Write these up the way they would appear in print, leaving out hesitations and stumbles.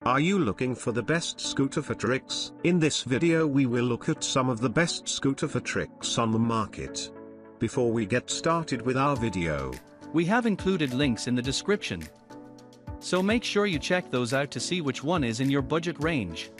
Are you looking for the best scooter for tricks? In this video we will look at some of the best scooter for tricks on the market. Before we get started with our video, we have included links in the description, so make sure you check those out to see which one is in your budget range.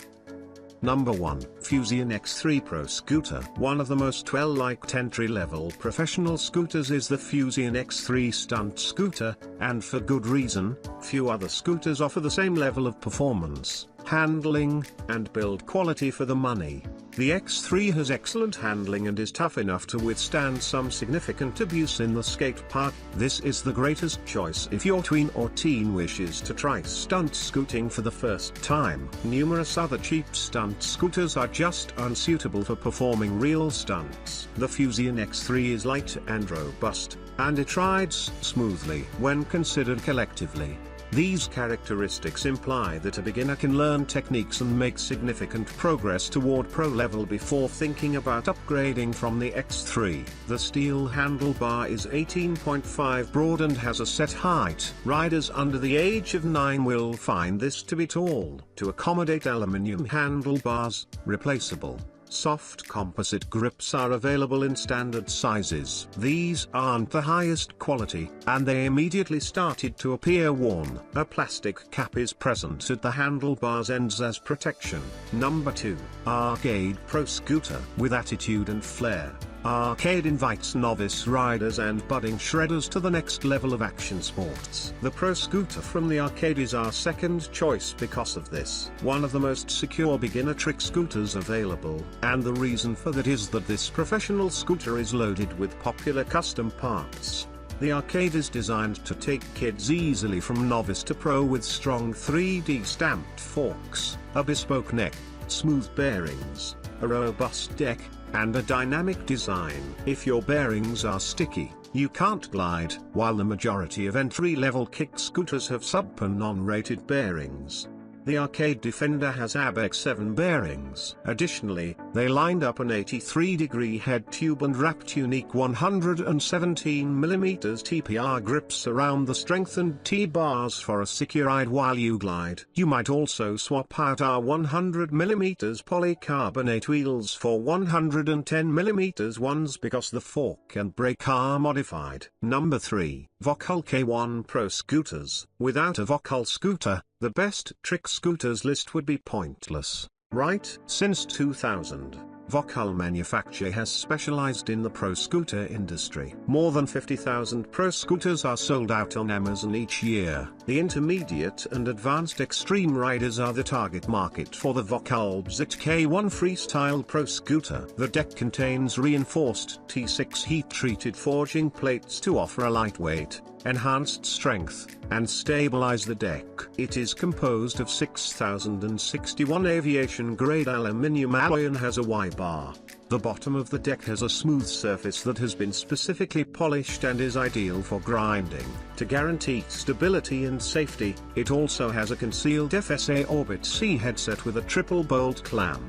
Number 1. Fuzion X-3 Pro Scooter. One of the most well-liked entry-level professional scooters is the Fuzion X-3 Stunt Scooter, and for good reason. Few other scooters offer the same level of performance, handling, and build quality for the money. The X3 has excellent handling and is tough enough to withstand some significant abuse in the skate park. This is the greatest choice if your tween or teen wishes to try stunt scooting for the first time. Numerous other cheap stunt scooters are just unsuitable for performing real stunts. The Fuzion X3 is light and robust, and it rides smoothly when considered collectively. These characteristics imply that a beginner can learn techniques and make significant progress toward pro level before thinking about upgrading from the X3. The steel handlebar is 18.5 broad and has a set height. Riders under the age of 9 will find this to be tall. To accommodate aluminum handlebars, replaceable soft composite grips are available in standard sizes. These aren't the highest quality, and they immediately started to appear worn. A plastic cap is present at the handlebars ends as protection. Number 2. Arcade Pro Scooter. With attitude and flair, Arcade invites novice riders and budding shredders to the next level of action sports. The Pro Scooter from the Arcade is our second choice because of this. One of the most secure beginner trick scooters available, and the reason for that is that this professional scooter is loaded with popular custom parts. The Arcade is designed to take kids easily from novice to pro with strong 3D stamped forks, a bespoke neck, smooth bearings, a robust deck, and a dynamic design. If your bearings are sticky, you can't glide. While the majority of entry-level kick scooters have sub or non-rated bearings, the Arcade Defender has ABEX 7 bearings. Additionally, they lined up an 83-degree head tube and wrapped unique 117mm TPR grips around the strengthened T-bars for a secure ride while you glide. You might also swap out our 100mm polycarbonate wheels for 110mm ones because the fork and brake are modified. Number 3. VOKUL K1 Pro Scooters. Without a VOKUL scooter, the best trick scooters list would be pointless, right? Since 2000, VOKUL manufacture has specialized in the pro scooter industry. More than 50,000 pro scooters are sold out on Amazon each year. The intermediate and advanced extreme riders are the target market for the VOKUL K1 Freestyle Pro Scooter. The deck contains reinforced T6 heat-treated forging plates to offer a lightweight, enhanced strength, and stabilize the deck. It is composed of 6061 aviation-grade aluminium alloy and has a Y-bar. The bottom of the deck has a smooth surface that has been specifically polished and is ideal for grinding. To guarantee stability and safety, it also has a concealed FSA Orbit C headset with a triple bolt clamp.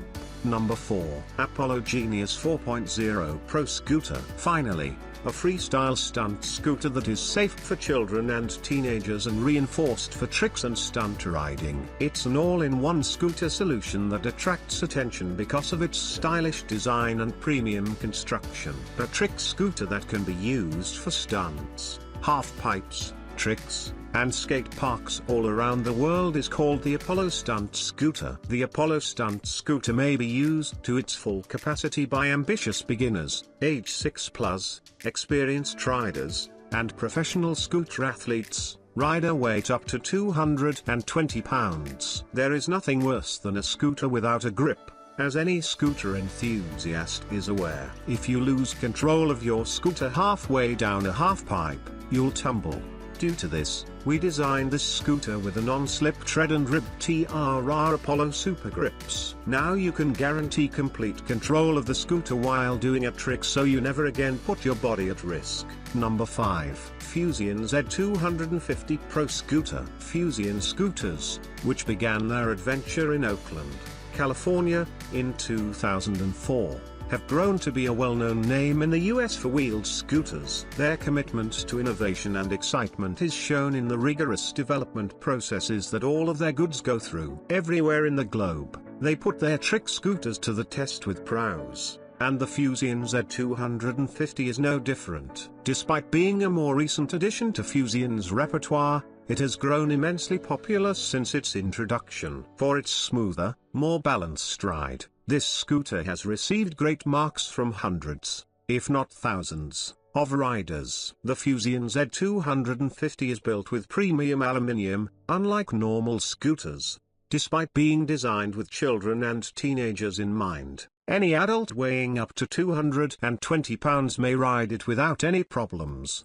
Number 4. Apollo Genius 4.0 Pro Scooter. Finally, a freestyle stunt scooter that is safe for children and teenagers and reinforced for tricks and stunt riding. It's an all-in-one scooter solution that attracts attention because of its stylish design and premium construction. A trick scooter that can be used for stunts, half-pipes, tricks, and skate parks all around the world is called the Apollo Stunt Scooter. The Apollo Stunt Scooter may be used to its full capacity by ambitious beginners, age 6+, experienced riders, and professional scooter athletes. Rider weight up to 220 pounds. There is nothing worse than a scooter without a grip, as any scooter enthusiast is aware. If you lose control of your scooter halfway down a half-pipe, you'll tumble. Due to this, we designed this scooter with a non-slip tread and ribbed TRR Apollo Super Grips. Now you can guarantee complete control of the scooter while doing a trick so you never again put your body at risk. Number 5. Fuzion Z250 Pro Scooter. Fuzion scooters, which began their adventure in Oakland, California, in 2004, have grown to be a well-known name in the US for wheeled scooters. Their commitment to innovation and excitement is shown in the rigorous development processes that all of their goods go through. Everywhere in the globe, they put their trick scooters to the test with prowess, and the Fuzion Z250 is no different. Despite being a more recent addition to Fuzion's repertoire, it has grown immensely popular since its introduction. For its smoother, more balanced ride, this scooter has received great marks from hundreds, if not thousands, of riders. The Fuzion Z250 is built with premium aluminium, unlike normal scooters. Despite being designed with children and teenagers in mind, any adult weighing up to 220 pounds may ride it without any problems.